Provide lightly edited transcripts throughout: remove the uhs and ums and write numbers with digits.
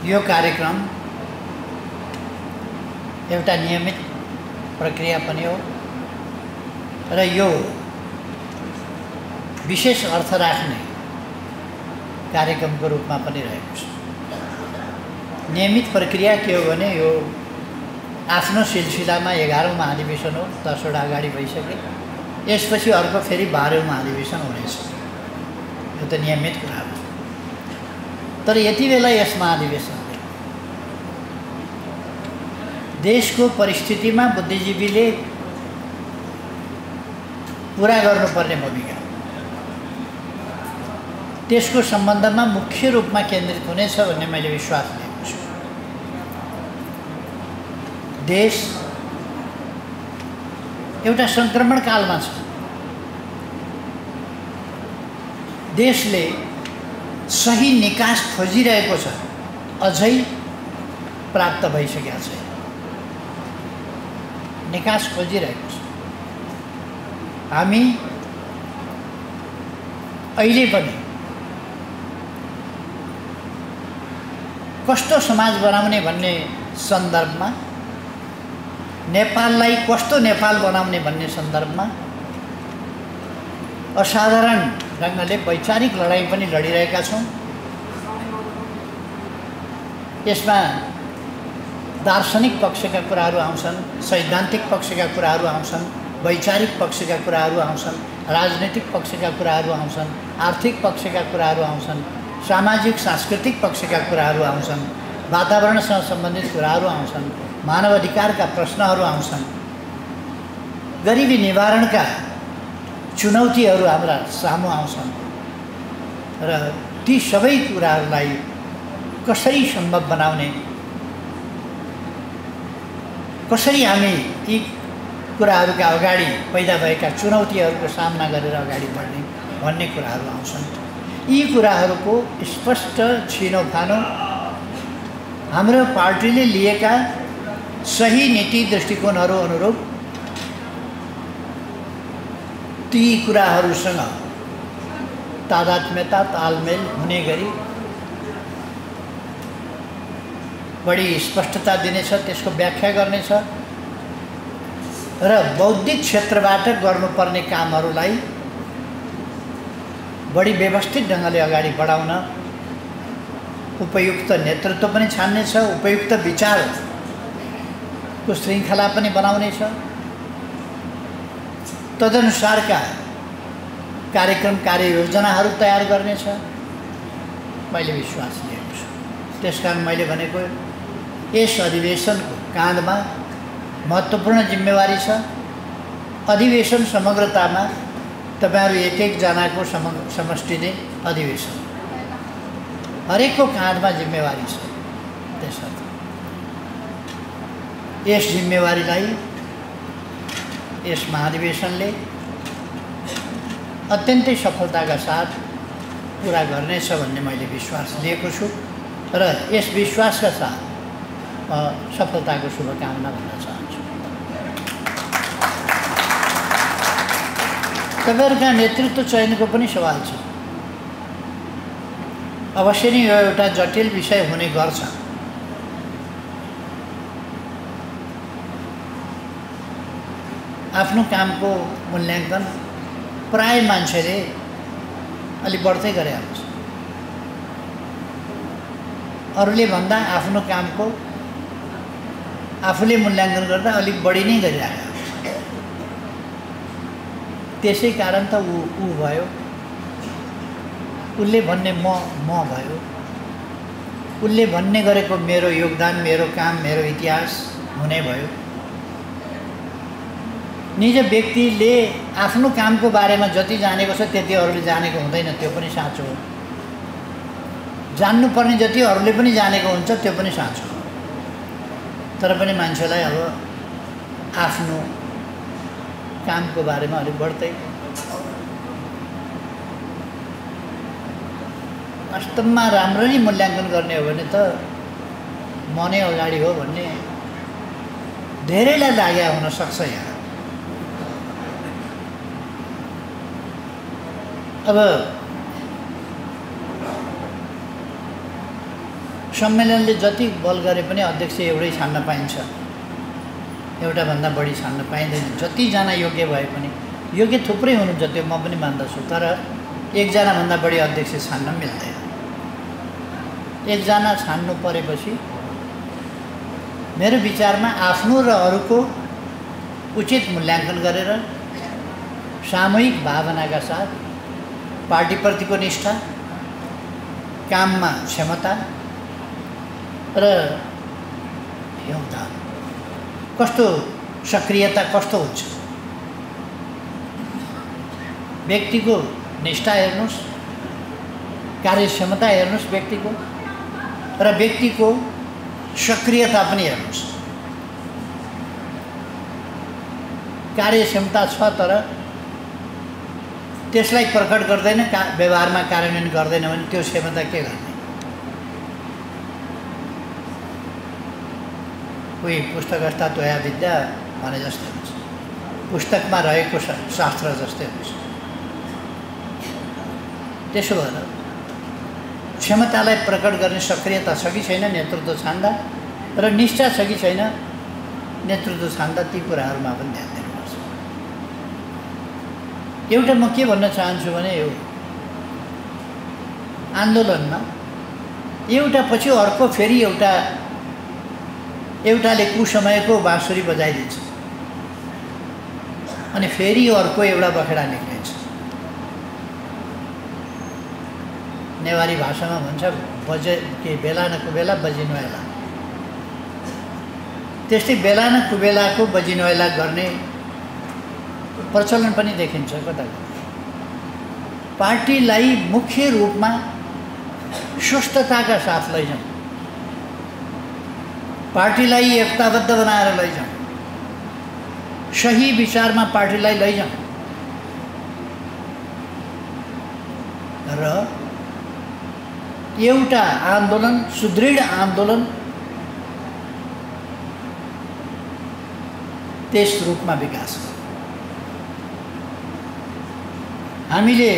यो कार्यक्रम एउटा नियमित प्रक्रिया पनि हो र यो विशेष अर्थ राख्ने कार्यक्रमको रूपमा पनि रहेको छ। नियमित प्रक्रिया के हो भने यो आफ्नो सिलसिलामा 11औं महाधिवेशन हो, 10 वटा अगाडि भइसके। यसपछि अर्को फेरि 12औं महाधिवेशन हुनेछ। यो त नियमित कुरा हो। तर यति बेला यस महाधिवेशनले देशको परिस्थितिमा बुद्धिजीवीले पूरा गर्नुपर्ने भूमिका, त्यसको सम्बन्धमा मुख्य रूपमा केन्द्रित हुनेछ भन्ने मैले विश्वास लिएको छु। देश एउटा संक्रमण कालमा छ। देशले सही निकास खोजिरहेको छ, अझै प्राप्त भइसकेको छैन। निकास खोजिरहेको छ। हामी अहिले पनि कस्तो समाज बनाउने भन्ने सन्दर्भमा, नेपाललाई कस्तो नेपाल बनाउने भन्ने सन्दर्भमा असाधारण ढङ्गले वैचारिक लडाईँ पनि लडिरहेका छौँ। यसमा दार्शनिक पक्षका कुराहरू आउँछन्, सैद्धान्तिक पक्षका कुराहरू आउँछन्, वैचारिक पक्षका कुराहरू आउँछन्, राजनीतिक पक्षका कुराहरू आउँछन्, आर्थिक पक्षका कुराहरू आउँछन्, सामाजिक सांस्कृतिक पक्षका कुराहरू आउँछन्, वातावरणसँग सम्बन्धित कुराहरू आउँछन्, मानव अधिकारका प्रश्नहरू आउँछन्, गरिबी निवारणका चुनौतीहरू हाम्रा सामु आउँछन् र ती सबै कुराहरूलाई कसरी सम्भव बनाउने, कसरी हामी यी कुराहरूका अगाडि पैदा भएका चुनौतीहरूको सामना गरेर अगाडि बढ्ने भन्ने कुराहरू आउँछन्। यी कुराहरूको स्पष्ट छिनोफानो हाम्रो पार्टीले लिएका सही नीति दृष्टिकोणहरू अनुरूप ती कुराहरूसँग तादात्म्यता तालमेल हुने गरी बढी स्पष्टता दिनेछ, त्यसको व्याख्या गर्नेछ र बौद्धिक क्षेत्रबाट गर्नुपर्ने कामहरूलाई बढी व्यवस्थित ढङ्गले अगाडि बढाउन उपयुक्त नेतृत्व पनि छान्नेछ, उपयुक्त विचारको श्रृङ्खला पनि बनाउनेछ, तदनुसारका कार्यक्रम कार्ययोजनाहरू तयार गर्नेछ। मैले विश्वास लिएको छु। त्यसकारण मैले भनेको यस अधिवेशनको काँधमा महत्त्वपूर्ण जिम्मेवारी छ। अधिवेशन समग्रतामा तपाईहरु एक जनाको समष्टि नै अधिवेशन, हरेकको काँधमा जिम्मेवारी छ। त्यसर्थ यस जिम्मेवारीलाई यस महाधिवेशनले अत्यन्तै सफलताका साथ पूरा गर्नेछ भन्ने मैले विश्वास लिएको छु र यस विश्वासका साथ सफलताको शुभकामना भन्न चाहन्छु। तपाईहरुका नेतृत्व चयनको पनि सवाल छ। अवश्य नै यो एउटा जटिल विषय हुने गर्छ। आफ्नो कामको मूल्याङ्कन प्राय मान्छेले अलि बढ्दै गरे हुन्छ। अरूले भन्दा आफ्नो कामको आफूले मूल्याङ्कन गर्दा अलिक बढी नै गरिरहेको। त्यसै कारण त ऊ भयो, उसले भन्ने म भयो, उसले भन्ने गरेको मेरो योगदान, मेरो काम, मेरो इतिहास हुने भयो। निज व्यक्तिले आफ्नो कामको बारेमा जति जानेको छ त्यति अरूले जानेको हुँदैन, त्यो पनि साँचो हो। जान्नुपर्ने जति अरूले पनि जानेको हुन्छ, त्यो पनि साँचो हो। तर पनि मान्छेलाई अब आफ्नो कामको बारेमा अलिक बढ्दै वास्तवमा राम्ररी मूल्याङ्कन गर्ने हो भने त म नै अगाडि हो भन्ने धेरैलाई लागेको हुन सक्छ। यहाँ अब सम्मेलनले जति बल गरे पनि अध्यक्ष एउटै छान्न पाइन्छ, एउटा भन्दा बढी छान्न पाइँदैन। जतिजना योग्य भए पनि, योग्य थुप्रै हुनुहुन्छ त्यो म पनि मान्दछु, तर एकजना भन्दा बढी अध्यक्ष छान्न मिल्दैन। एकजना छान्नु परेपछि मेरो विचारमा आफ्नो र अरूको उचित मूल्याङ्कन गरेर सामूहिक भावनाका साथ पार्टीप्रतिको निष्ठा, काममा क्षमता र योगदान कस्तो सक्रियता कस्तो हुन्छ, व्यक्तिको निष्ठा हेर्नुस्, कार्यक्षमता हेर्नुस् व्यक्तिको, र व्यक्तिको सक्रियता पनि हेर्नुस्। कार्यक्षमता छ तर त्यसलाई प्रकट गर्दैन, व्यवहारमा कार्यान्वयन गर्दैन भने त्यो क्षमता के गर्ने? कोही पुस्तकस्था तोया विद्या भने जस्तै हुन्छ, पुस्तकमा रहेको शास्त्र जस्तै हुन्छ। त्यसो भएर क्षमतालाई प्रकट गर्ने सक्रियता छ कि छैन नेतृत्व छान्दा, र निष्ठा छ कि छैन नेतृत्व छान्दा, ती कुराहरूमा पनि ध्यान दिनुपर्छ। एउटा म के भन्न चाहन्छु भने यो आन्दोलनमा एउटा पछि अर्को फेरि एउटाले कुसमयको बाँसुरी बजाइदिन्छ अनि फेरि अर्को एउटा बखेडा निक्लिन्छ। नेवारी भाषामा भन्छ के बेला न कुबेला बजिनवेला, त्यस्तै बेला न कुबेलाको बजिनवेला गर्ने प्रचलन पनि देखिन्छ कता। पार्टीलाई मुख्य रूपमा स्वस्थताका साथ लैजाउँ, पार्टीलाई एकताबद्ध बनाएर लैजाउँ, सही विचारमा पार्टीलाई लैजाउँ र एउटा आन्दोलन, सुदृढ आन्दोलन त्यस रूपमा विकास गर्नु। हामीले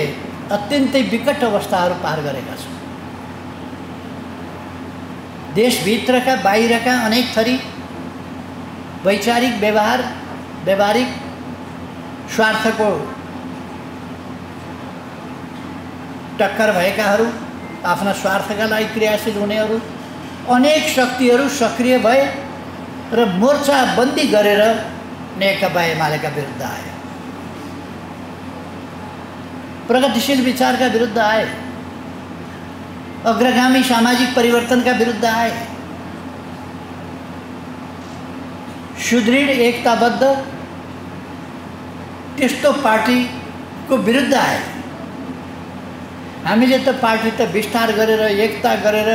अत्यन्तै विकट अवस्थाहरू पार गरेका छौँ। देशभित्रका बाहिरका अनेक थरी वैचारिक व्यवहारिक स्वार्थको टक्कर भएकाहरू, आफ्ना स्वार्थका लागि क्रियाशील हुनेहरू, अनेक शक्तिहरू सक्रिय भए र मोर्चाबन्दी गरेर नेकपा एमालेका विरुद्ध आए, प्रगतिशील विचारका विरुद्ध आए, अग्रगामी सामाजिक परिवर्तनका विरुद्ध आए, सुदृढ एकताबद्ध त्यस्तो पार्टीको विरुद्ध आए। हामीले त पार्टी त विस्तार गरेर एकता गरेर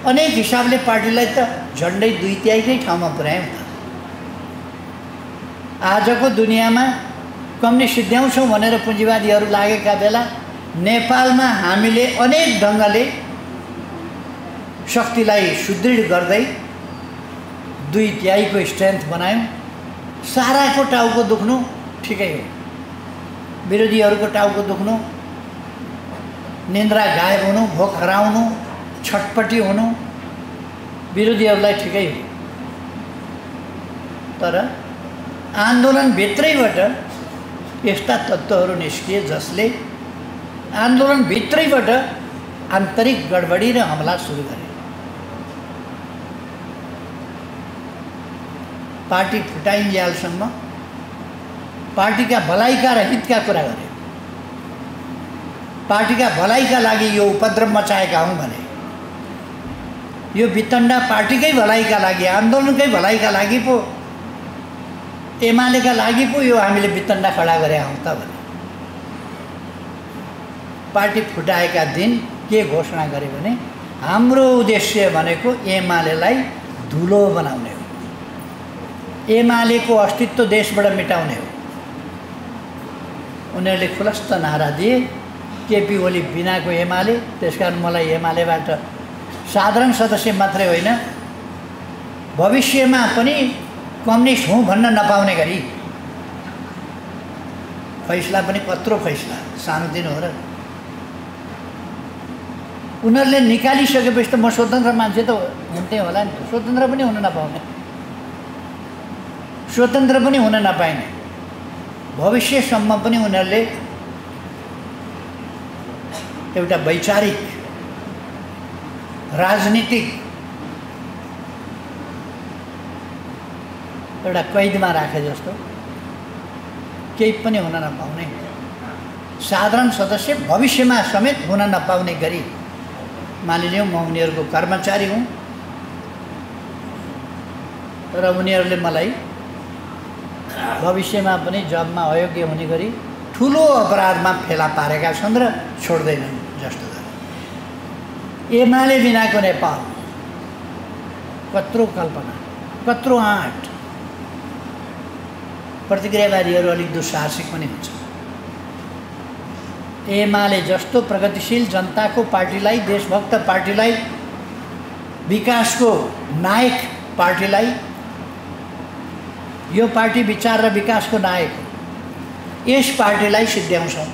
अनेक हिसाबले पार्टीलाई त झन्डै 2/3 ठाउँमा पुर्यायौँ। आजको दुनियाँमा कम्युनिस्ट सिद्ध्याउँछौँ भनेर पुँजीवादीहरू लागेका बेला नेपालमा हामीले अनेक ढङ्गले शक्तिलाई सुदृढ गर्दै 2/3 स्ट्रेन्थ बनायौँ। साराको टाउको दुख्नु ठिकै हो, विरोधीहरूको टाउको दुख्नु, निन्द्रा गायब हुनु, भोक हराउनु, छटपटी हुनु विरोधीहरूलाई ठिकै हो। तर आन्दोलनभित्रैबाट यस्ता तत्त्वहरू निस्किए जसले आन्दोलनभित्रैबाट आन्तरिक गडबडी र हमला सुरु गरे। पार्टी फुटाइन्जेलसम्म पार्टीका भलाइका र हितका कुरा गरे। पार्टीका भलाइका लागि यो उपद्रव मचाएका हौँ भने, यो वितण्डा पार्टीकै भलाइका लागि, आन्दोलनकै भलाइका लागि पो, एमालेका लागि पो यो हामीले वितण्डा खडा गरे हौँ त भने पार्टी फुटाएका दिन के घोषणा गरे भने हाम्रो उद्देश्य भनेको एमालेलाई धुलो बनाउने हो, एमालेको अस्तित्व देशबाट मेटाउने हो। उनीहरूले खुलस्त नारा दिए, केपी ओली बिनाको एमाले, त्यसकारण मलाई एमालेबाट साधारण सदस्य मात्रै होइन भविष्यमा पनि कम्युनिस्ट हुँ भन्न नपाउने गरी फैसला पनि कत्रो फैसला, सानो दिन हो र उनीहरूले निकालिसकेपछि त म स्वतन्त्र मान्छे त हुन्थेँ होला नि, स्वतन्त्र पनि हुन नपाउने, स्वतन्त्र पनि हुन नपाइने, भविष्यसम्म पनि उनीहरूले एउटा वैचारिक राजनीतिक एउटा कैदमा राखे जस्तो केही पनि हुन नपाउने, साधारण सदस्य भविष्यमा समेत हुन नपाउने गरी मानिलिउँ म उनीहरूको कर्मचारी हुँ र उनीहरूले मलाई भविष्यमा पनि जबमा अयोग्य हुने गरी ठुलो अपराधमा फेला पारेका छन् र छोड्दैनन् जस्तो गरे। एमाले बिनाको नेपाल कत्रो कल्पना, कत्रो आँट। प्रतिक्रियावादीहरू अलिक दुस्साहसिक पनि हुन्छ। एमाले जस्तो प्रगतिशील जनताको पार्टीलाई, देशभक्त पार्टीलाई, विकासको नायक पार्टीलाई, यो पार्टी विचार र विकासको नायक हो, यस पार्टीलाई सिद्ध्याउँछौँ।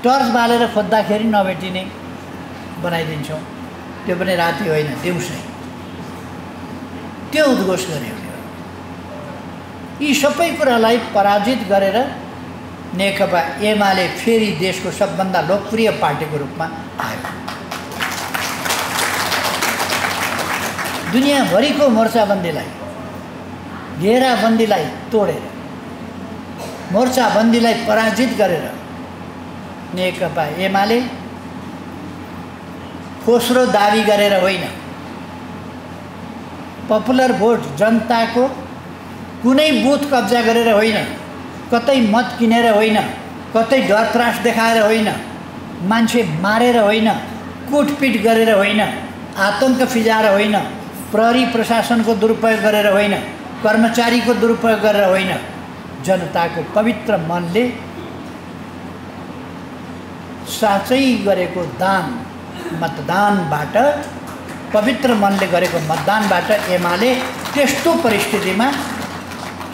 टर्च बालेर खोज्दाखेरि नभेटिने बनाइदिन्छौँ, त्यो पनि राति होइन दिउँसै। त्यो उद्घोष गरे। यी सबै कुरालाई पराजित गरेर नेकपा एमाले फेरि देशको सबभन्दा लोकप्रिय पार्टीको रूपमा आयो। दुनियाँभरिको मोर्चाबन्दीलाई, घेराबन्दीलाई तोडेर, मोर्चाबन्दीलाई पराजित गरेर नेकपा एमाले फोस्रो दाबी गरेर होइन, पपुलर भोट जनताको कुनै बुथ कब्जा गरेर होइन, कतै मत किनेर होइन, कतै डर त्रास देखाएर होइन, मान्छे मारेर होइन, कुटपिट गरेर होइन, आतंक फिजाएर होइन, प्रहरी प्रशासनको दुरुपयोग गरेर होइन, कर्मचारीको दुरुपयोग गरेर होइन, जनताको पवित्र मनले साँच्चै गरेको दान, मतदानबाट, पवित्र मनले गरेको मतदानबाट एमाले त्यस्तो परिस्थितिमा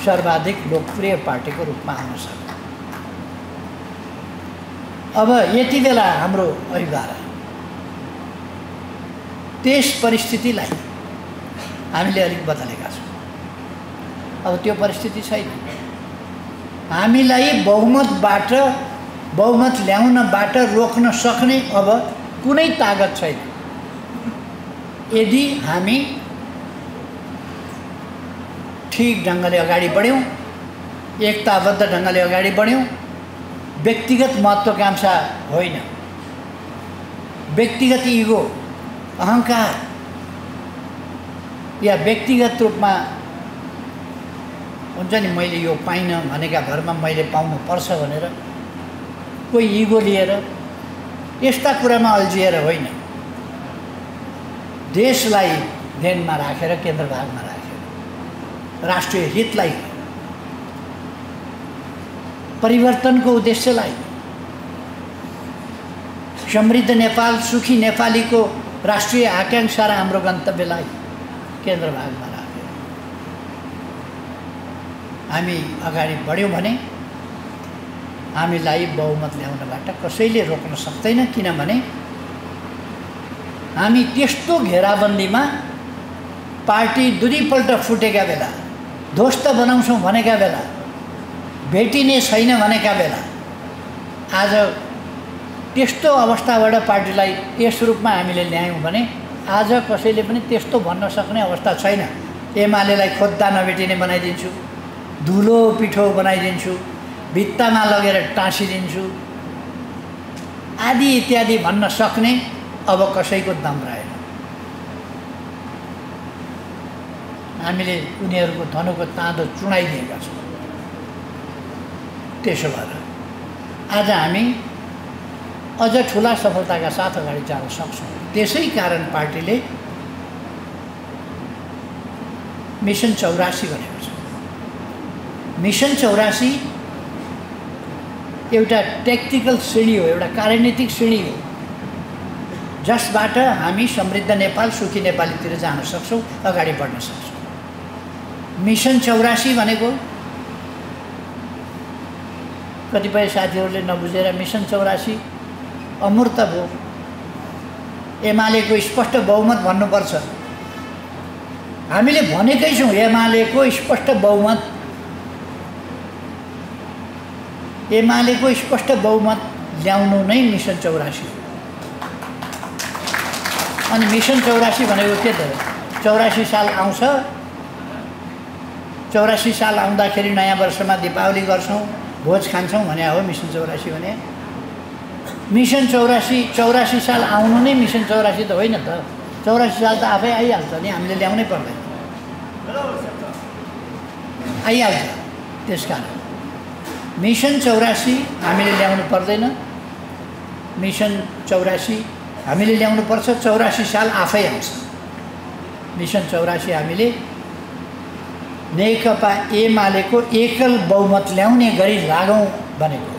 सर्वाधिक लोकप्रिय पार्टीको रूपमा आउन सक्छ। अब यति बेला हाम्रो अभिभावक त्यस परिस्थितिलाई हामीले अलिक बदलेका छौँ। अब त्यो परिस्थिति छैन। हामीलाई बहुमत ल्याउनबाट रोक्न सक्ने अब कुनै तागत छैन। यदि हामी ठीक ढङ्गले अगाडि बढ्यौँ, एकताबद्ध ढङ्गले अगाडि बढ्यौँ, व्यक्तिगत महत्त्वाकांक्षा होइन, व्यक्तिगत इगो, अहङ्कार या व्यक्तिगत रूपमा हुन्छ नि मैले यो पाइनँ भनेका भरमा मैले पाउनुपर्छ भनेर कोही इगो लिएर यस्ता कुरामा अल्झिएर होइन, देशलाई ध्यानमा राखेर, केन्द्रभागमा राखेर, राष्ट्रिय हितलाई, परिवर्तनको उद्देश्यलाई, समृद्ध नेपाल, सुखी नेपालीको राष्ट्रिय आकांक्षा र हाम्रो गन्तव्यलाई केन्द्रभागमा राखेर हामी अगाडि बढ्यौँ भने हामीलाई बहुमत ल्याउनबाट कसैले रोक्न सक्दैन। किनभने हामी त्यस्तो घेराबन्दीमा पार्टी दुईपल्ट फुटेका बेला, ध्वस्त बनाउँछौँ भनेका बेला, भेटिने छैन भनेका बेला, आज त्यस्तो अवस्थाबाट पार्टीलाई यस रूपमा हामीले ल्यायौँ भने आज कसैले पनि त्यस्तो भन्न सक्ने अवस्था छैन। एमालेलाई खोज्दा नभेटिने बनाइदिन्छु, धुलो पिठो बनाइदिन्छु, भित्तामा लगेर टाँसिदिन्छु आदि इत्यादि भन्न सक्ने अब कसैको दम रहेन। हामीले उनीहरूको धनुको ताँदो चुडाइदिएका छौँ। त्यसो भएर आज हामी अझ ठुला सफलताका साथ अगाडि जान सक्छौँ। त्यसै कारण पार्टीले मिसन 84 भनेको छ। मिसन 84 एउटा टेक्निकल श्रेणी हो, एउटा कार्यनीतिक श्रेणी हो, जसबाट हामी समृद्ध नेपाल, सुखी नेपालीतिर जान सक्छौँ, अगाडि बढ्न सक्छौँ। मिसन 84 भनेको कतिपय साथीहरूले नबुझेर मिसन 84 अमूर्त भयो। एमालेको स्पष्ट बहुमत भन्नुपर्छ। हामीले भनेकै छौँ एमालेको स्पष्ट बहुमत, एमालेको स्पष्ट बहुमत ल्याउनु नै मिसन 84 हो। अनि मिसन 84 भनेको के त? 84 साल आउँछ, 84 साल आउँदाखेरि नयाँ वर्षमा दीपावली गर्छौँ, भोज खान्छौँ भने हो मिसन 84 भने। मिसन 84 साल आउनु नै मिसन 84 त होइन त। 84 साल त आफै आइहाल्छ नि, हामीले ल्याउनै पर्दैन, आइहाल्छ। त्यसकारण मिसन 84 हामीले ल्याउनु पर्दैन, मिसन 84 हामीले ल्याउनु पर्छ। 84 साल आफै आउँछ। मिसन 84 हामीले नेकपा एमालेको एकल बहुमत ल्याउने गरी लागौँ भनेको।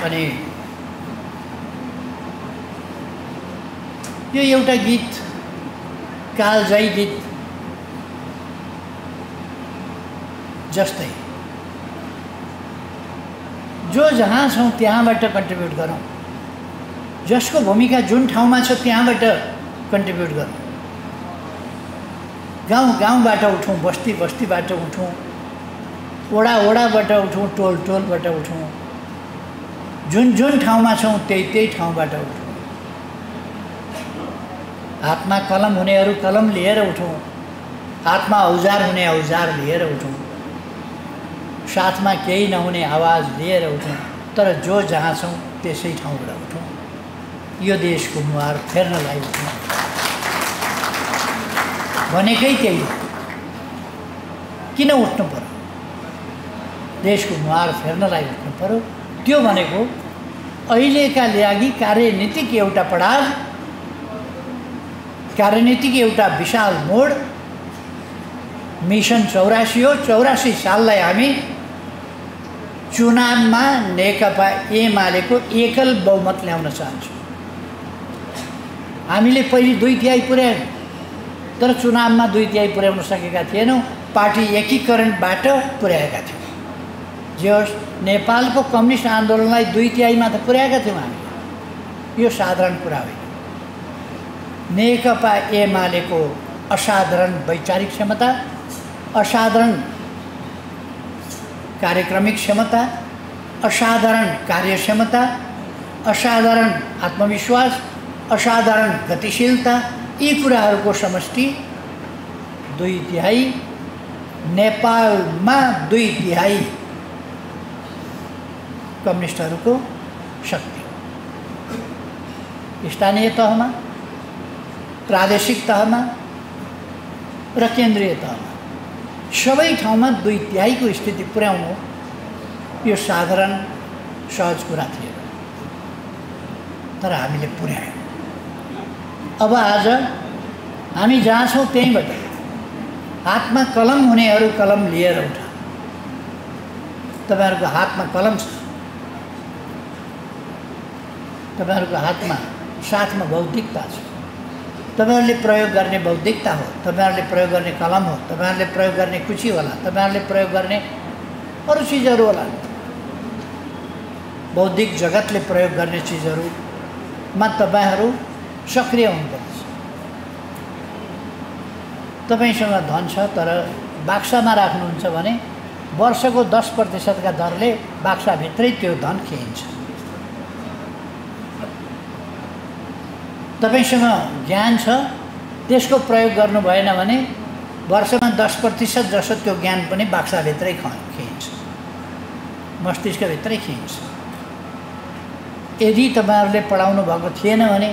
अनि यो एउटा गीत, कालजयी गीत जस्तै, जो जहाँ छौँ त्यहाँबाट कन्ट्रिब्युट गरौँ, जसको भूमिका जुन ठाउँमा छ त्यहाँबाट कन्ट्रिब्युट गरौँ। गाउँ गाउँबाट उठौँ, बस्ती बस्तीबाट उठौँ, वडा वडाबाट उठौँ, टोल टोलबाट उठौँ, जुन जुन ठाउँमा छौँ त्यही ठाउँबाट उठौँ। हातमा कलम हुनेहरू कलम लिएर उठौँ, हातमा औजार हुने औजार लिएर उठौँ, साथमा केही नहुने आवाज लिएर उठौँ, तर जो जहाँ छौँ त्यसै ठाउँबाट उठौँ। यो देशको मुहार फेर्नलाई उठौँ भनेकै त्यही हो। किन उठ्नु पर्यो? देशको मुहार फेर्नलाई उठ्नु पर्यो। त्यो भनेको अहिलेका लागि कार्यनीतिक एउटा पडाव, कार्यनीतिक एउटा विशाल मोड मिसन 84 हो। 84 साललाई हामी चुनावमा नेकपा एमालेको एकल बहुमत ल्याउन चाहन्छौँ। हामीले पहिले 2/3 पुर्यायौँ, तर चुनावमा 2/3 पुर्याउन सकेका थिएनौँ। पार्टी एकीकरणबाट पुर्याएका थियौँ। जे होस्, नेपालको कम्युनिस्ट आन्दोलनलाई 2/3 मात्र पुर्याएका थियौँ हामीले। यो साधारण कुरा होइन। नेकपा एमालेको असाधारण वैचारिक क्षमता, असाधारण कार्यक्रमिक क्षमता, असाधारण कार्यक्षमता, असाधारण आत्मविश्वास, असाधारण गतिशीलता, यी कुराहरूको समष्टि 2/3, नेपालमा 2/3 कम्युनिस्टहरूको शक्ति। स्थानीय तहमा, प्रादेशिक तहमा र केन्द्रीय तहमा सबै ठाउँमा 2/3 को स्थिति पुर्याउनु यो साधारण सहज कुरा थिएन, तर हामीले पुर्यायौँ। अब आज हामी जहाँ छौँ त्यहीँबाट हातमा कलम हुनेहरू कलम लिएर उठ। तपाईँहरूको हातमा कलम छ, तपाईँहरूको हातमा साथमा बौद्धिकता छ। तपाईँहरूले प्रयोग गर्ने बौद्धिकता हो, तपाईँहरूले प्रयोग गर्ने कलम हो, तपाईँहरूले प्रयोग गर्ने कुची होला, तपाईँहरूले प्रयोग गर्ने अरू चिजहरू होला। बौद्धिक जगतले प्रयोग गर्ने चिजहरूमा तपाईँहरू सक्रिय हुनुपर्छ। तपाईँसँग धन छ तर बाक्सामा राख्नुहुन्छ भने वर्षको 10% का दरले बाक्साभित्रै त्यो धन खिइन्छ। तपाईसँग ज्ञान छ, त्यसको प्रयोग गर्नु भएन भने वर्षमा 10% जसो त्यो ज्ञान पनि बाक्साभित्रै खिइन्छ, मस्तिष्कभित्रै खिइन्छ। यदि तपाईँहरूले पढाउनु भएको थिएन भने,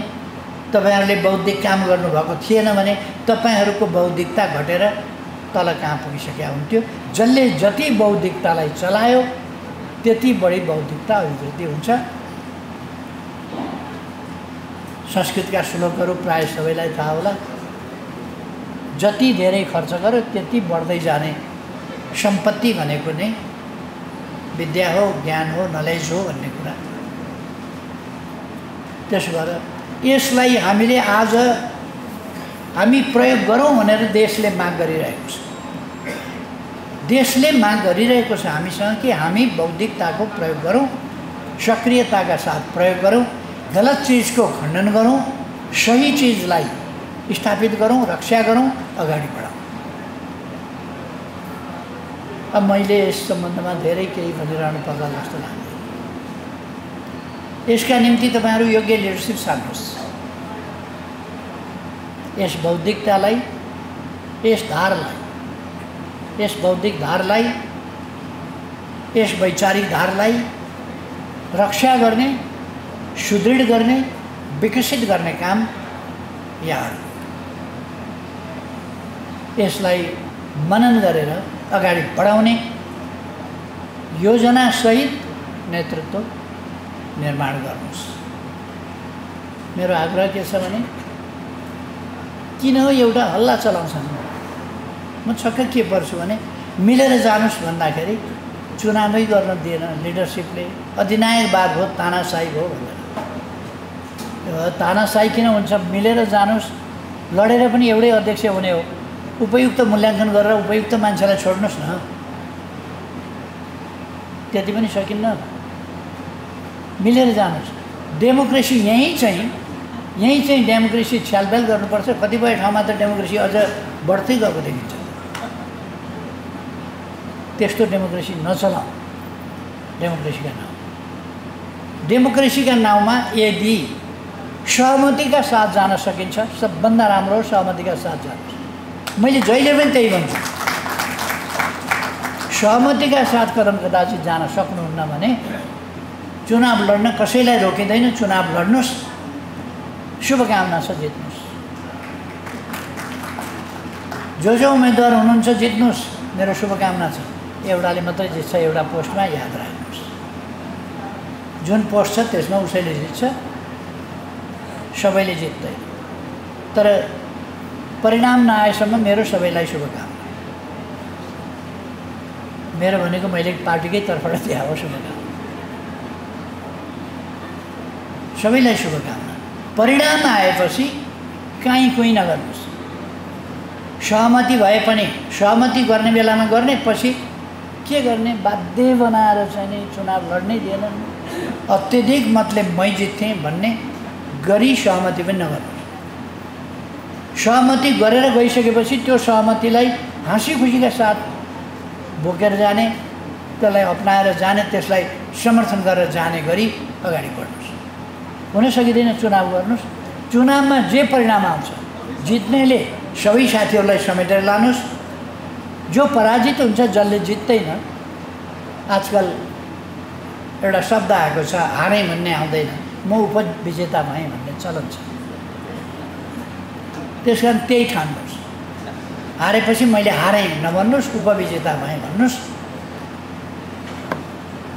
तपाईँहरूले बौद्धिक काम गर्नुभएको थिएन भने तपाईँहरूको बौद्धिकता घटेर तल कहाँ पुगिसकेका हुन्थ्यो। जसले जति बौद्धिकतालाई चलायो त्यति बढी बौद्धिकता अभिवृद्धि हुन्छ। संस्कृतका श्लोकहरू प्राय सबैलाई थाहा होला। जति धेरै खर्च गर्यो त्यति बढ्दै जाने सम्पत्ति भनेको नै विद्या हो, ज्ञान हो, नलेज हो भन्ने कुरा। त्यसो भएर यसलाई हामीले आज हामी प्रयोग गरौँ भनेर देशले माग गरिरहेको छ। देशले माग गरिरहेको छ हामीसँग कि हामी बौद्धिकताको प्रयोग गरौँ। सक्रियताका साथ प्रयोग गरौँ, गलत चिजको खण्डन गरौँ, सही चिजलाई स्थापित गरौँ, रक्षा गरौँ, अगाडि बढाउँ। अब मैले यस सम्बन्धमा धेरै केही भनिरहनु पर्ला जस्तो लाग्दैन। यसका निम्ति तपाईहरू योग्य लिडरसिप छान्नुहोस्। यस बौद्धिकतालाई, यस धारलाई, यस बौद्धिक धारलाई, यस वैचारिक धारलाई रक्षा गर्ने, सुदृढ गर्ने, विकसित गर्ने काम यहाँ। यसलाई मनन गरेर अगाडि बढाउने योजनासहित नेतृत्व निर्माण गर्नुहोस्। मेरो आग्रह के छ भने किन एउटा हल्ला चलाउँछन्? म छक्क के पर्छु भने मिलेर जानुस् भन्दाखेरि चुनावै गर्न दिएन लिडरसिपले। अधिनायकवाद हो, तानाशाही हो भनेर। तानाशाही किन हुन्छ? मिलेर जानुस्, लडेर पनि एउटै अध्यक्ष हुने हो। उपयुक्त मूल्याङ्कन गरेर उपयुक्त मान्छेलाई छोड्नुहोस् न, त्यति पनि सकिन्न। मिलेर जानुहोस्। डेमोक्रेसी यहीँ चाहिँ डेमोक्रेसी छ्यालब्याल गर्नुपर्छ। कतिपय ठाउँमा त डेमोक्रेसी अझ बढ्दै गएको देखिन्छ। त्यस्तो डेमोक्रेसी नचलाऊ। डेमोक्रेसीका नाउँमा यदि सहमतिका साथ जान सकिन्छ, सबभन्दा राम्रो हो सहमतिका साथ जानुहोस्। मैले जहिले पनि त्यही भन्छु। सहमतिका साथ कदम कदाचित जान सक्नुहुन्न भने चुनाव लड्न कसैलाई रोकिँदैन। चुनाव लड्नुहोस्, शुभकामना छ, जित्नुहोस्। जो उम्मेदवार हुनुहुन्छ जित्नुहोस्, मेरो शुभकामना छ। एउटाले मात्रै जित्छ, एउटा पोस्टमा, याद राख्नुहोस्। जुन पोस्ट छ त्यसमा उसैले जित्छ, सबैले जित्दैन। तर परिणाम नआएसम्म मेरो सबैलाई शुभकामना। मेरो भनेको मैले पार्टीकै तर्फबाट दिएको हो शुभकामना। सबैलाई शुभकामना। परिणाम आएपछि काहीँ कुहीँ नगर्नुहोस्। सहमति भए पनि सहमति गर्ने बेलामा गर्ने, पछि के गर्ने बाध्य बनाएर चाहिँ नि चुनाव लड्नै दिएनन्। अत्यधिक मतले मै जित्थेँ भन्ने गरी सहमति पनि नगर्नुहोस्। सहमति गरेर गइसकेपछि त्यो सहमतिलाई हाँसी खुसीका साथ बोकेर जाने, त्यसलाई अपनाएर जाने, त्यसलाई समर्थन गरेर जाने गरी अगाडि बढ्नुहोस्। हुन सकिँदैन चुनाव गर्नुहोस्। चुनावमा जे परिणाम आउँछ, जित्नेले सबै साथीहरूलाई समेटेर लानुहोस्। जो पराजित हुन्छ, जसले जित्दैन, आजकल एउटा शब्द आएको छ, हारे भन्ने आउँदैन, म उपविजेता भएँ भन्ने चलन छ। त्यस कारण त्यही ठान्नुहोस्। हारेपछि मैले हारेँ नभन्नुहोस्, उपविजेता भएँ भन्नुहोस्।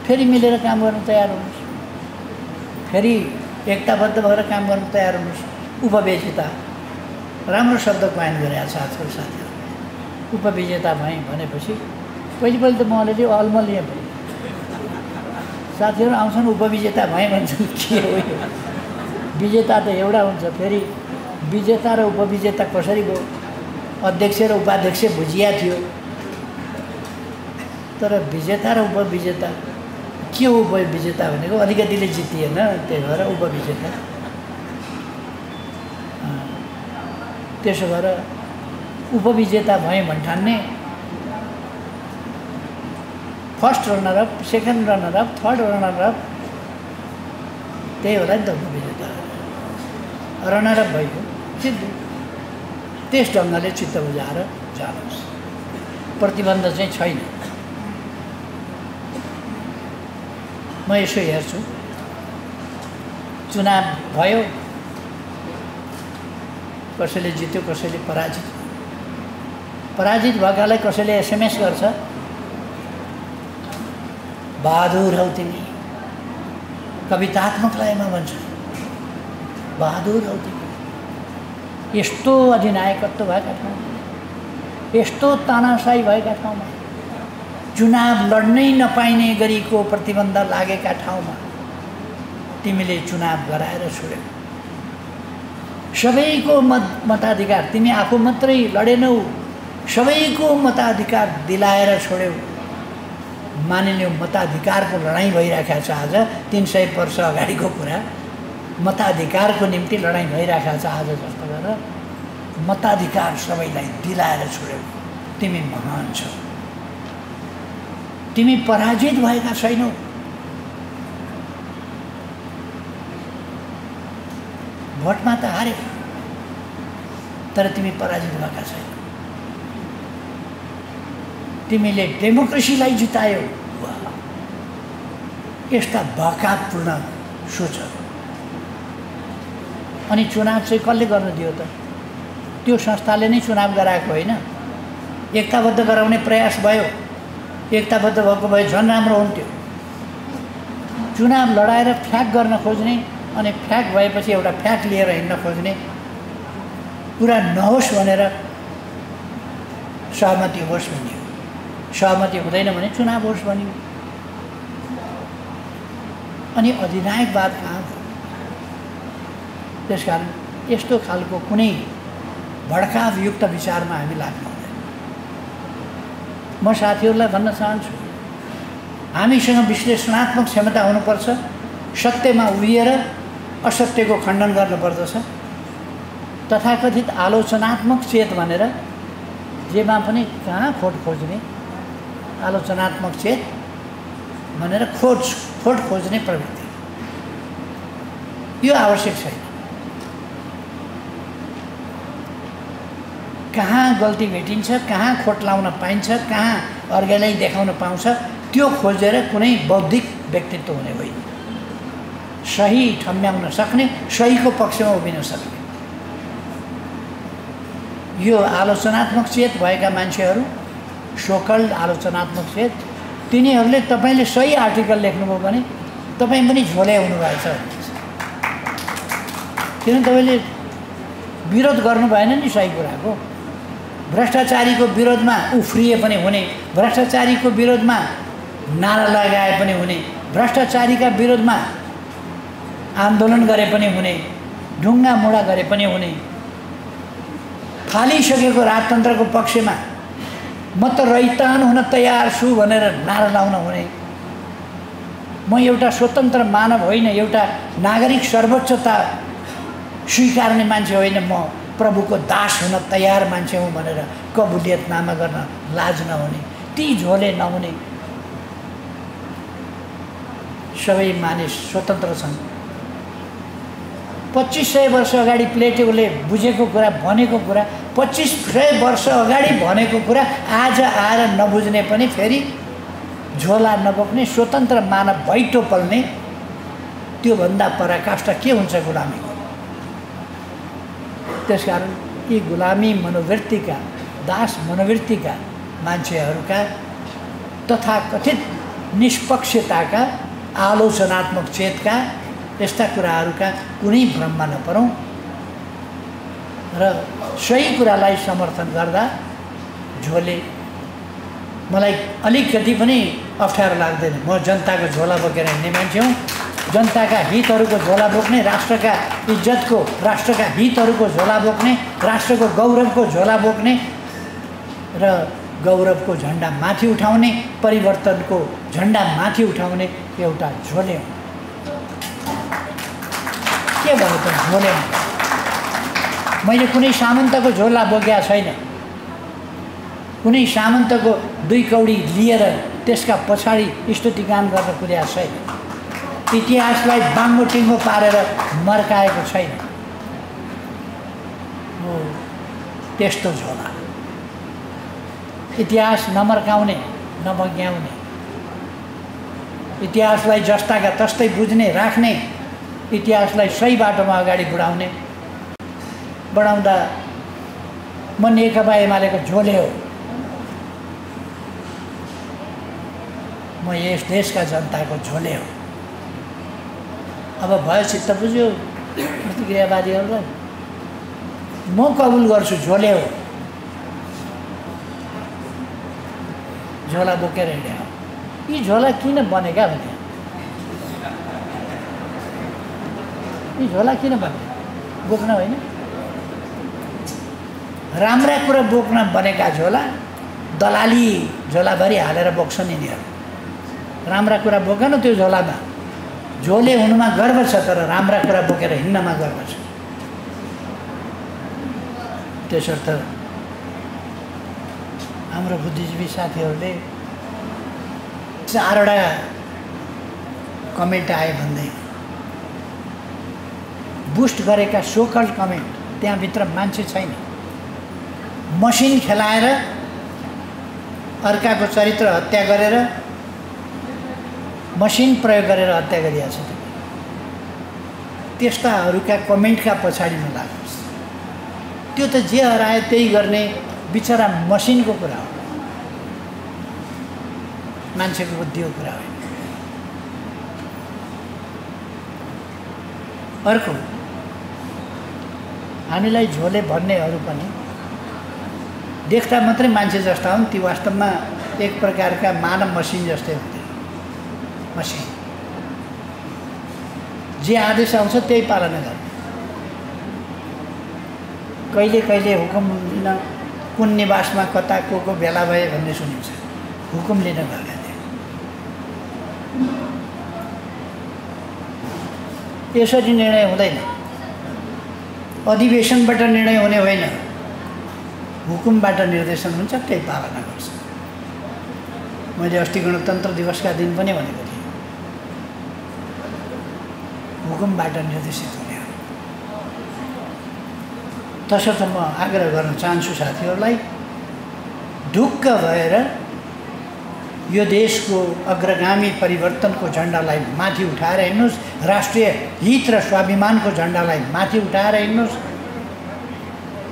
फेरि मिलेर काम गर्न तयार हुनुहोस्। फेरि एकताबद्ध भएर काम गर्न तयार हुनुहोस्। उपविजेता राम्रो शब्द चयन गरेको छ आजकल साथीहरू। उपविजेता भएँ भनेपछि पहिले त म अलिअलि अलमलिएँ पनि। साथीहरू आउँछन् उपविजेता भएँ भन्छन्, के हो यो? विजेता त एउटा हुन्छ। फेरि विजेता र उपविजेता कसरी भयो? अध्यक्ष र उपाध्यक्ष बुझिया थियो, तर विजेता र उपविजेता के हो? उपविजेता भनेको अलिकतिले जितिएन, त्यही भएर उपविजेता। त्यसो भएर उपविजेता भएँ भन्ठान्ने first runner up, second runner up, third runner up, त्यही होला नि त उपविजेता। रनर अप भइगयो, जित्यो। त्यस ढङ्गले चित्त बुझाएर जानुहोस्। प्रतिबन्ध चाहिँ छैन। म यसो हेर्छु, चुनाव भयो, कसैले जित्यो, कसैले पराजित। पराजित भएकालाई कसैले एसएमएस गर्छ, बहादुर हौ तिमी। कवितात्मक लयमा भन्छ, बहादुर हौ तिमी। यस्तो अधिनायकत्व भएका ठाउँमा, यस्तो तानाशाही भएका ठाउँमा, चुनाव लड्नै नपाइने गरीको प्रतिबन्ध लागेका ठाउँमा तिमीले चुनाव गराएर छोड्यौ। सबैको मताधिकार, तिमी आफू मात्रै लडेनौ, सबैको मताधिकार दिलाएर छोड्यौ। मानिलिउँ मताधिकारको लडाईँ भइरहेको छ आज 300 वर्ष अगाडिको कुरा मताधिकारको निम्ति लडाईँ भइरहेको छ आज जस्तो गरेर मताधिकार सबैलाई दिलाएर छोड्यौ तिमी महान छौ तिमी पराजित भएका छैनौ भोटमा त हारे तर तिमी पराजित भएका छैनौ तिमीले डेमोक्रेसीलाई जितायौ यस्ता बकापूर्ण सोचहरू अनि चुनाव चाहिँ कसले गर्न दियो त त्यो संस्थाले नै चुनाव गराएको होइन एकताबद्ध गराउने प्रयास भयो एकताबद्ध भएको भए झन् राम्रो हुन्थ्यो चुनाव लडाएर फ्याक गर्न खोज्ने अनि फ्याक भएपछि एउटा फ्याक लिएर हिँड्न खोज्ने कुरा नहोस् भनेर सहमति होस् भनियो सहमति हुँदैन भने चुनाव होस् भनियो अनि अधिनायकवाद कहाँ हो त्यसकारण यस्तो खालको कुनै भड्कावयुक्त विचारमा हामी लाग्नु हुँदैन म साथीहरूलाई भन्न चाहन्छु हामीसँग विश्लेषणात्मक क्षमता हुनुपर्छ सत्यमा उभिएर असत्यको खण्डन गर्नुपर्दछ तथाकथित आलोचनात्मक चेत भनेर जेमा पनि कहाँ खोट खोज्ने आलोचनात्मक चेत भनेर खोट खोज्ने प्रवृत्ति यो आवश्यक छैन कहाँ गल्ती भेटिन्छ कहाँ खोट लाउन पाइन्छ कहाँ अर्ग्यालाई देखाउन पाउँछ त्यो खोजेर कुनै बौद्धिक व्यक्तित्व हुने होइन सही ठम्ब्याउन सक्ने सहीको पक्षमा उभिन सक्ने यो आलोचनात्मक चेत भएका मान्छेहरू सोकल आलोचनात्मक चेत तिनीहरूले तपाईले सही आर्टिकल लेख्नुभयो भने तपाईँ पनि झोले हुनुभएछ किन तपाईले विरोध गर्नु भएन नि सही कुराको भ्रष्टाचारीको विरोधमा उफ्रिए पनि हुने भ्रष्टाचारीको विरोधमा नारा लगाए पनि हुने भ्रष्टाचारीका विरोधमा आन्दोलन गरे पनि हुने ढुङ्गा मुढा गरे पनि हुने फालिसकेको राजतन्त्रको पक्षमा म त रैतान हुन तयार छु भनेर नारा लाउन हुने म एउटा स्वतन्त्र मानव होइन एउटा नागरिक सर्वोच्चता स्वीकार्ने मान्छे होइन म प्रभुको दास हुन तयार मान्छे हुँ भनेर कबुलियतनामा गर्न लाज नहुने ती झोले नहुने सबै मानिस स्वतन्त्र छन् 2500 वर्ष अगाडि प्लेटोले बुझेको कुरा भनेको कुरा 2500 वर्ष अगाडि भनेको कुरा आज आएर नबुझ्ने पनि फेरि झोला नबोक्ने स्वतन्त्र मानव भैटो पल्ने त्योभन्दा पराकाष्ठा के हुन्छ गुलामीको त्यसकारण यी गुलामी मनोवृत्तिका दास मनोवृत्तिका मान्छेहरूका तथाकथित निष्पक्षताका आलोचनात्मक चेतका यस्ता कुराहरूका कुनै भ्रममा नपरौँ र सही कुरालाई समर्थन गर्दा झोले मलाई अलिकति पनि अप्ठ्यारो लाग्दैन म जनताको झोला बोकेर हिँड्ने मान्छे हुँ जनताका हितहरूको झोला बोक्ने राष्ट्रका इज्जतको राष्ट्रका हितहरूको झोला बोक्ने राष्ट्रको गौरवको झोला बोक्ने र गौरवको झन्डा माथि उठाउने परिवर्तनको झन्डा माथि उठाउने एउटा झोले हो के भन्नु त झोले मैले कुनै सामन्तको झोला बोकेका छैन कुनै सामन्तको 2 कौडी लिएर त्यसका पछाडि स्तुतिगान गर्न कुदेको छैन इतिहासलाई बाङ्गो टिङ्गो पारेर मर्काएको छैन हो त्यस्तो झोला इतिहास नमर्काउने नबग्याउने इतिहासलाई जस्ताका तस्तै बुझ्ने राख्ने इतिहासलाई सही बाटोमा अगाडि बढाउँदा म नेकपा एमालेको झोले हो म यस देशका जनताको झोले हो अब भयो चित्त बुझ्यो प्रतिक्रियावादीहरूलाई म कबुल गर्छु झोले हो झोला बोकेर हिँड्यो यी झोला किन बनेका भने यी झोला किन बने बोक्न होइन राम्रा कुरा बोक्न बनेका झोला दलाली झोलाभरि हालेर बोक्छन् यिनीहरू राम्रा कुरा बोकेन त्यो झोलामा। झोले हुनुमा गर्व छ तर राम्रा कुरा बोकेर हिँड्नमा गर्व छ। त्यसर्थ हाम्रो बुद्धिजीवी साथीहरूले 4वटा कमेन्ट आए भन्दै बुस्ट गरेका सोकल्ड कमेन्ट, त्यहाँभित्र मान्छे छैन। मसिन खेलाएर अर्काको चरित्र हत्या गरेर मसिन प्रयोग गरेर हत्या गरिएको छ। त्यस्ताहरूका कमेन्टका पछाडि नलाग्नुहोस्। त्यो त जे हरायो त्यही गर्ने बिचरा मसिनको कुरा हो, मान्छेको बुद्धिको कुरा हो। अर्को, हामीलाई झोले भन्नेहरू पनि देख्दा मात्रै मान्छे जस्ता हुन्, ती वास्तवमा एक प्रकारका मानव मसिन जस्तै हुँदैन। मसिन जे आदेश आउँछ त्यही पालना गर्ने। कहिले कहिले हुकुम लिन कुन निवासमा कता को भेला भए भन्ने सुनिन्छ, हुकुम लिन गएका थिए। यसरी निर्णय हुँदैन, अधिवेशनबाट निर्णय हुने होइन, हुकुमबाट निर्देशन हुन्छ, त्यही पालना गर्छ। मैले अस्ति गणतन्त्र दिवसका दिन पनि भनेको थिएँ, हुकुमबाट निर्देशित हुने हो। तसर्थ म आग्रह गर्न चाहन्छु साथीहरूलाई, ढुक्क भएर यो देशको अग्रगामी परिवर्तनको झन्डालाई माथि उठाएर हिँड्नुहोस्, राष्ट्रिय हित र स्वाभिमानको झन्डालाई माथि उठाएर हिँड्नुहोस्।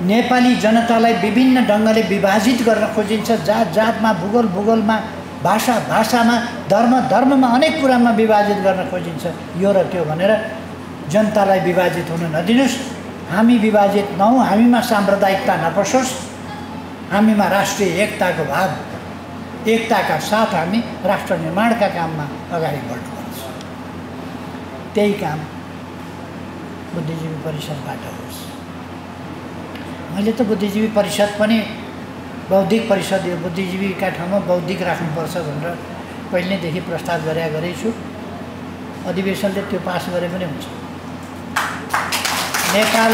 नेपाली जनतालाई विभिन्न ढङ्गले विभाजित गर्न खोजिन्छ, जात जातमा, भूगोल भूगोलमा, भाषा भाषामा, धर्म धर्ममा, अनेक कुरामा विभाजित गर्न खोजिन्छ। यो र त्यो भनेर जनतालाई विभाजित हुन नदिनुहोस्। हामी विभाजित नहौँ, हामीमा साम्प्रदायिकता नपसोस्, हामीमा राष्ट्रिय एकताको भाव, एकताका साथ हामी राष्ट्र निर्माणका काममा अगाडि बढ्नुपर्छ। त्यही काम बुद्धिजीवी परिषदबाट होस्। मैले त बुद्धिजीवी परिषद पनि बौद्धिक परिषद, यो बुद्धिजीवीका ठाउँमा बौद्धिक राख्नुपर्छ भनेर पहिलेदेखि प्रस्ताव गरेको छु। अधिवेशनले त्यो पास गरे पनि हुन्छ। नेपाल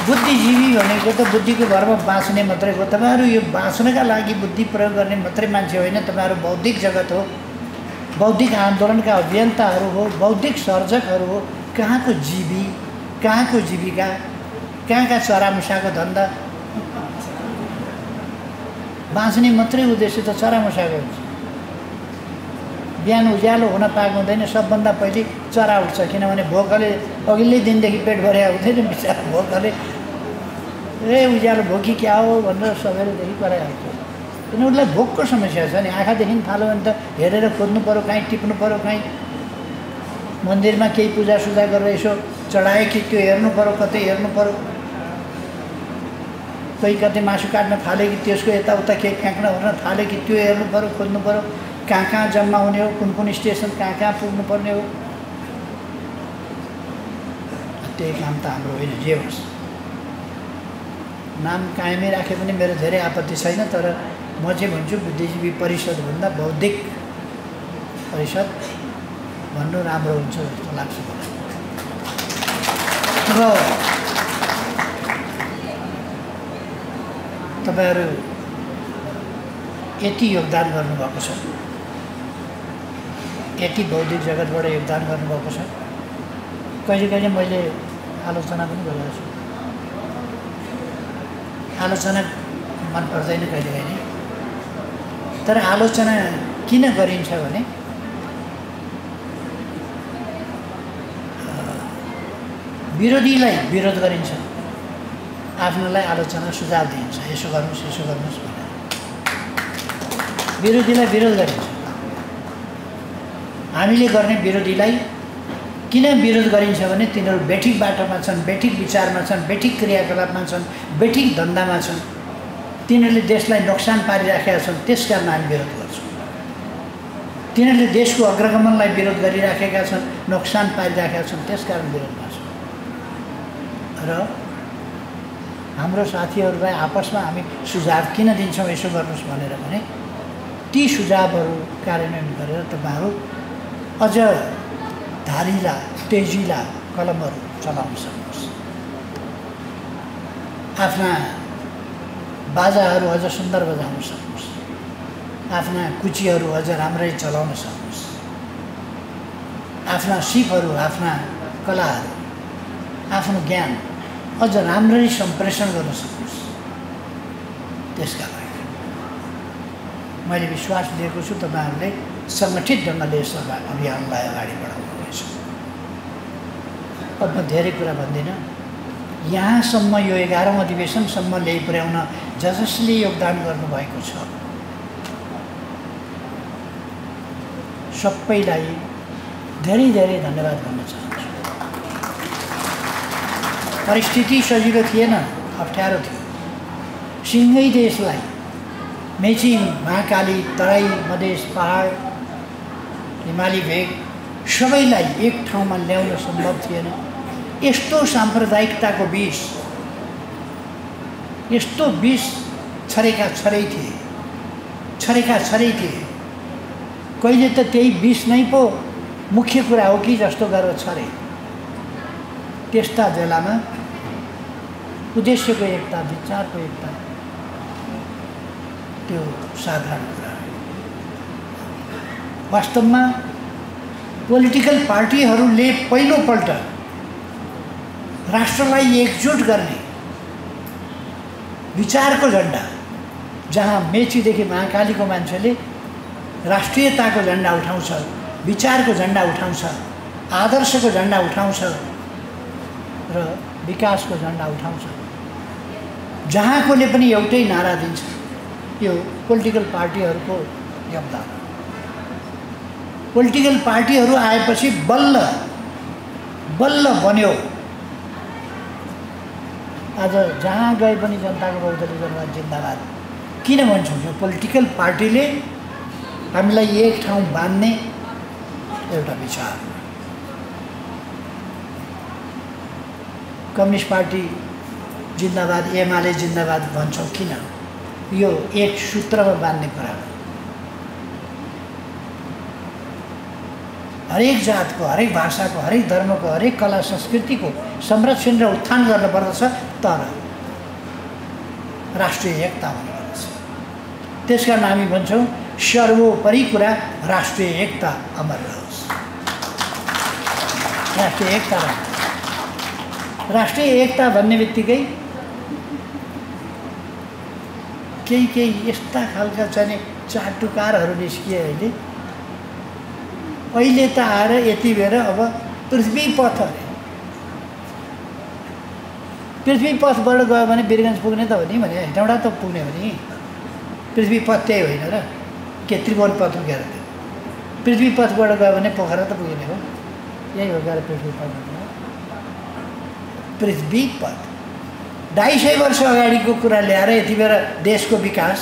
बुद्धिजीवी भनेको त बुद्धिको भरमा बाँच्ने मात्रै हो। तपाईँहरू यो बाँच्नका लागि बुद्धि प्रयोग गर्ने मात्रै मान्छे होइन, तपाईँहरू बौद्धिक जगत हो, बौद्धिक आन्दोलनका अभियन्ताहरू हो, बौद्धिक सर्जकहरू हो। कहाँको जीवी, कहाँको जीविका, कहाँका चरामुसाको धन्दा, बाँच्ने मात्रै उद्देश्य त चरामुसाको हुन्छ। बिहान उज्यालो हुन पाएको हुँदैन, सबभन्दा पहिले चरा उठ्छ, किनभने भोकले अघिल्लै दिनदेखि पेट भरेको हुँदैन, बिचरा भोकले उज्यालो भोकी क्या हो भनेर सबैलेदेखि कराइहाल्छ। किन उसलाई भोकको समस्या छ नि। आँखादेखि थाल्यो भने त हेरेर खोज्नु पऱ्यो, कहीँ टिप्नु पऱ्यो, कहीँ मन्दिरमा केही पूजासुजा गरेर यसो चढाए कि त्यो हेर्नु पऱ्यो, कतै हेर्नु पऱ्यो। कोही कतै मासु काट्न थाल्यो कि त्यसको यताउता केही फ्याँक्न ओर्न थाल्यो कि त्यो हेर्नु पऱ्यो, खोज्नु पऱ्यो, कहाँ कहाँ जम्मा हुने हो, कुन कुन स्टेसन कहाँ कहाँ पुग्नु पर्ने हो। त्यही काम त हाम्रो होइन। जे होस्, नाम कायमै राखे पनि मेरो धेरै आपत्ति छैन, तर म चाहिँ भन्छु बुद्धिजीवी परिषदभन्दा बौद्धिक परिषद भन्नु राम्रो हुन्छ जस्तो लाग्छ मलाई। अब तपाईँहरू यति योगदान गर्नुभएको छ, यति बौद्धिक जगतबाट योगदान गर्नुभएको छ। कहिले कहिले मैले आलोचना पनि गरेको छु। आलोचना मन पर्दैन कहिले कहिले, तर आलोचना किन गरिन्छ भने विरोधीलाई विरोध गरिन्छ, आफ्नोलाई आलोचना सुझाव दिइन्छ, यसो गर्नुहोस् यसो गर्नुहोस् भनेर विरोधीलाई विरोध गरिन्छ। हामीले गर्ने विरोधीलाई किन विरोध गरिन्छ भने तिनीहरू बेठिक बाटोमा छन्, बेठिक विचारमा छन्, बेठिक क्रियाकलापमा छन्, बेठिक धन्दामा छन्, तिनीहरूले देशलाई नोक्सान पारिराखेका छन्, त्यस कारण हामी विरोध गर्छौँ। तिनीहरूले देशको अग्रगमनलाई विरोध गरिराखेका छन्, नोक्सान पारिराखेका छन्, त्यस कारण विरोधमा छौँ। र हाम्रो साथीहरूलाई आपसमा हामी सुझाव किन दिन्छौँ यसो गर्नुहोस् भनेर भने ती सुझावहरू कार्यान्वयन गरेर तपाईहरु अझ धारिला तेजिला कलमहरू चलाउन सक्नुहोस्। आफ्ना बाजाहरू अझ सुन्दर बजाउन सक्नुहोस्। आफ्ना कुचीहरू अझ राम्ररी चलाउन सक्नुहोस्। आफ्ना सिपहरू, आफ्ना कलाहरू, आफ्नो ज्ञान अझ राम्ररी सम्प्रेषण गर्न सक्नुहोस्। त्यसका लागि मैले विश्वास दिएको छु तपाईहरुले संगठित ढङ्गले यस अभियानलाई अगाडि बढाउनुहुनेछ। अब म धेरै कुरा भन्दिनँ। यहाँसम्म यो 11औं अधिवेशनसम्म ल्याइ पुर्याउन जसले योगदान गर्नुभएको छ सबैलाई धेरै धेरै धन्यवाद भन्न चाहन्छु। परिस्थिति सजिलो थिएन, अप्ठ्यारो थियो। सिंगै देशलाई मेची, महाकाली, तराई, मधेस, पहाड, हिमाली भेग सबैलाई एक ठाउँमा ल्याउन सम्भव थिएन। यस्तो साम्प्रदायिकताको विष, यस्तो विष छरेका छरै थिए, छरेका छरै थिए। कहिले त त्यही विष नै पो मुख्य कुरा हो कि जस्तो गरेर छरे। त्यस्ता बेलामा उद्देश्यको एकता, विचारको एकता त्यो साधारण कुरा हो। वास्तवमा पोलिटिकल पार्टीहरूले पहिलोपल्ट राष्ट्रलाई एकजुट गर्ने विचारको झण्डा, जहाँ मेचीदेखि महाकालीको मान्छेले राष्ट्रियताको झण्डा उठाउँछ, विचारको झण्डा उठाउँछ, आदर्शको झण्डा उठाउँछ र विकासको झण्डा उठाउँछ, जहाँकोले पनि एउटै नारा दिन्छ। यो पोलिटिकल पार्टीहरूको योगदान। पोलिटिकल पार्टीहरू आएपछि बल्ल बल्ल बन्यो। आज जहाँ गए पनि जनताको बहुदलीय जनता जिन्दाबाद। किन भन्छौँ? यो पोलिटिकल पार्टीले हामीलाई एक ठाउँ बाँध्ने एउटा विचार। कम्युनिस्ट पार्टी जिन्दाबाद, एमाले जिन्दाबाद भन्छौँ किन? यो एक सूत्रमा बाँध्ने कुरा हो। हरेक जातको, हरेक भाषाको, हरेक धर्मको, हरेक कला संस्कृतिको संरक्षण र उत्थान गर्नुपर्दछ, तर राष्ट्रिय एकता हुनुपर्दछ। त्यसकारण हामी भन्छौँ सर्वोपरि कुरा राष्ट्रिय एकता अमर रहोस्। राष्ट्रिय एकता रहोस्। राष्ट्रिय एकता भन्ने बित्तिकै केही यस्ता खालका चाहिँ चाटुकारहरू निस्किए। अहिले त आएर यति बेर अब पृथ्वी पथ अरे, पृथ्वी पथबाट गयो भने वीरगञ्ज पुग्ने त हो नि, भने हेटौँडा त पुग्ने हो नि। पृथ्वी पथ त्यही होइन र के त्रिभुवन पथ हो? क्या पृथ्वी पथबाट गयो भने पोखरा त पुग्ने हो। यही हो क्या पृथ्वी पथ। पृथ्वी पथ 250 वर्ष अगाडिको कुरा ल्याएर यति बेर देशको विकास,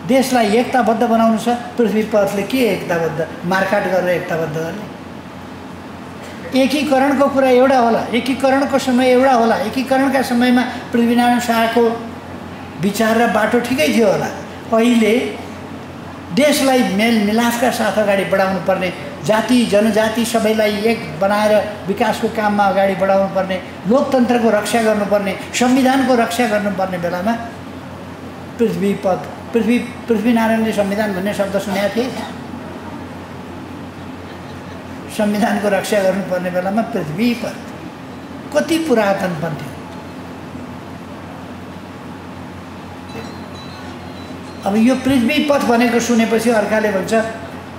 देशलाई एकताबद्ध बनाउनु छ। पृथ्वी पथले के एकताबद्ध, मारकाट गरेर एकताबद्ध गर्ने? एकीकरणको कुरा एउटा होला, एकीकरणको समय एउटा होला। एकीकरणका समयमा पृथ्वीनारायण शाहको विचार र बाटो ठिकै थियो होला। अहिले देशलाई मेलमिलापका साथ अगाडि बढाउनु पर्ने, जाति जनजाति सबैलाई एक बनाएर विकासको काममा अगाडि बढाउनु पर्ने, लोकतन्त्रको रक्षा गर्नुपर्ने, संविधानको रक्षा गर्नुपर्ने बेलामा पृथ्वी पथ, पृथ्वीनारायणले संविधान भन्ने शब्द सुनेका थिए। संविधानको रक्षा गर्नुपर्ने बेलामा पृथ्वी पथ कति पुरातनपन थियो। अब यो पृथ्वी पथ भनेको सुनेपछि अर्काले भन्छ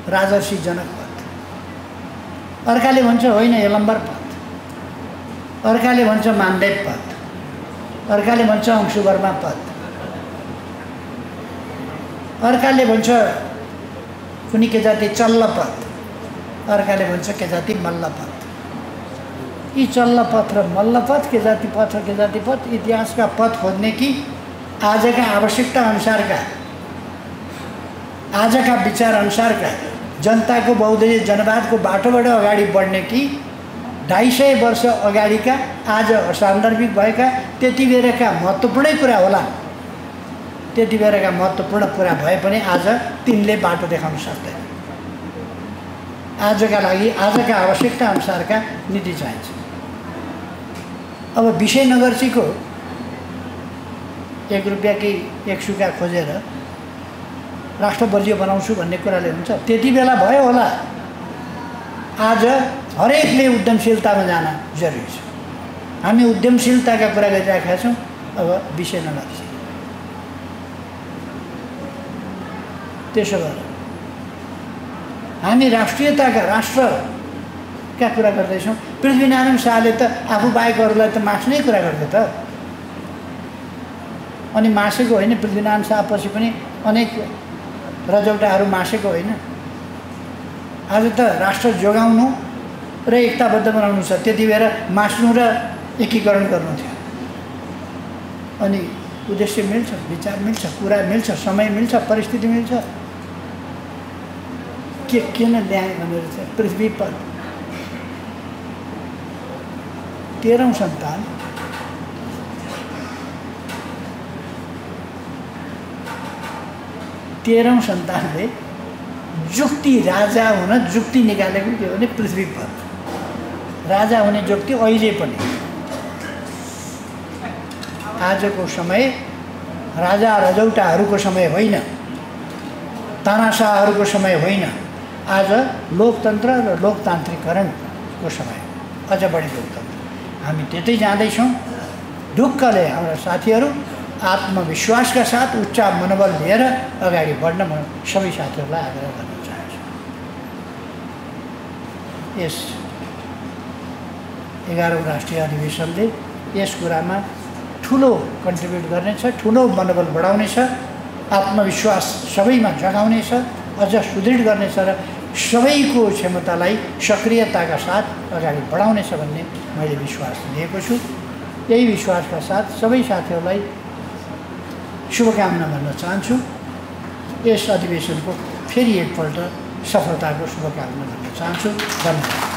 राजर्षि जनक पथ, अर्काले भन्छ होइन यलम्बर पथ, अर्काले भन्छ मानदेव पथ, अर्काले भन्छ अंशुवर्मा पथ, अर्काले भन्छ कुनै के जाति चल्ल पथ, अर्काले भन्छ के जाति मल्ल पथ। यी चल्ल पथ र मल्ल पथ, के जाति पथ र के जाति पथ इतिहासका पथ खोज्ने कि आजका आवश्यकता अनुसारका, आजका विचार अनुसारका जनताको बहुदलीय जनवादको बाटोबाट अगाडि बढ्ने कि 250 वर्ष अगाडिका आज सान्दर्भिक भएका त्यति बेरका महत्त्वपूर्ण कुरा होला त्यति बेरका महत्त्वपूर्ण कुरा भए पनि आज तिनले बाटो देखाउन सक्दैन। आजका लागि आजका आवश्यकता अनुसारका नीति चाहिन्छ। अब विशेनगरजीको 1 रुपियाँ कि 1 सुका खोजेर राष्ट्र बलियो बनाउँछु भन्ने कुराले हुन्छ, त्यति बेला भयो होला। आज हरेकले उद्यमशीलतामा जान जरुरी छ। हामी उद्यमशीलताका कुरा गरिरहेका छौँ। अब विशेनगरजी त्यसो भएर हामी राष्ट्रियताका राष्ट्रका कुरा गर्दैछौँ। पृथ्वीनारायण शाहले त आफू बाहेक अरूलाई त मास्ने कुरा गर्थे त। अनि मासेको होइन, पृथ्वीनारायण शाहपछि पनि अनेक रजौटाहरू मासेको होइन। आज त राष्ट्र जोगाउनु र एकताबद्ध बनाउनु छ। त्यति बेर मास्नु र एकीकरण गर्नु थियो। अनि उद्देश्य मिल्छ, विचार मिल्छ, कुरा मिल्छ, समय मिल्छ, परिस्थिति मिल्छ। के किन ल्याए भनेर चाहिँ पृथ्वी पर 13औं सन्तान सन्तानले जुक्ति राजा हुन जुक्ति निकालेको के भने पृथ्वी पर राजा हुने जुक्ति अहिले पनि। आजको समय राजा रजौटाहरूको समय होइन, तानाशाहहरूको समय होइन। आज लोकतन्त्र र लोकतान्त्रिकरणको समय, अझ बढी लोकतन्त्र। हामी त्यतै जाँदैछौँ। ढुक्कले हाम्रा साथीहरू आत्मविश्वासका साथ उच्च मनोबल लिएर अगाडि बढ्न म सबै साथीहरूलाई आग्रह गर्न चाहन्छु। यस 11औं राष्ट्रिय अधिवेशनले यस कुरामा ठुलो कन्ट्रिब्युट गर्नेछ, ठुलो मनोबल बढाउनेछ, आत्मविश्वास सबैमा जगाउनेछ, अझ सुदृढ गर्नेछ र सबैको क्षमतालाई सक्रियताका साथ अगाडि बढाउनेछ भन्ने मैले विश्वास लिएको छु। यही विश्वासका साथ सबै साथीहरूलाई शुभकामना भन्न चाहन्छु। यस अधिवेशनको फेरि एकपल्ट सफलताको शुभकामना भन्न चाहन्छु। धन्यवाद।